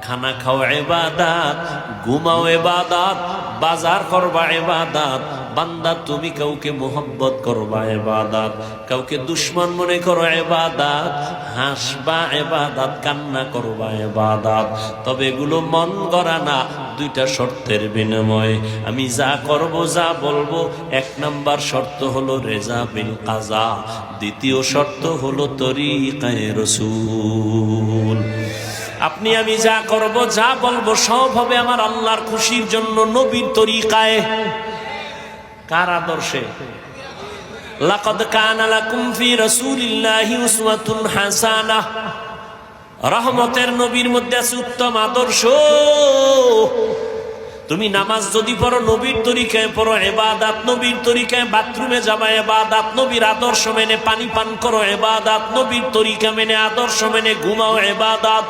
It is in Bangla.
খানা খাও ইবাদত, ঘুমাও ইবাদত, বাজার করবা ইবাদত। বান্দা তুমি কাউকে মোহব্বত করবা ইবাদত, কাউকে দুশ্মন মনে করো ইবাদত, হাসবা ইবাদত, কান্না করবা ইবাদত। তবে এগুলো মন গড়া না, দুইটা শর্তের বিনিময়ে। আমি যা করব, যা বলবো, এক নাম্বার শর্ত হলো রেজা বিল কাজা, দ্বিতীয় শর্ত হলো তরিকায়ে রাসূল। আপনি আমি যা করব, যা বলবো, সব হবে আমার আল্লাহর খুশির জন্য, নবীর তরিকায়। কার আদর্শে? লাকাদ কানা লাকুম ফি রাসূলিল্লাহি উসওয়াতুন হাসানাহ। রহমতের নবীর মধ্যে আছে উত্তম আদর্শ। তুমি নামাজ যদি পড়ো, নবীর তরিকায় পড়ো, ইবাদত নবীর তরিকায়, বাথরুমে যাবা ইবাদত, নবীর আদর্শ মেনে পানি পান করো ইবাদত, নবীর তরিকা মেনে, আদর্শ মেনে ঘুমাও ইবাদত।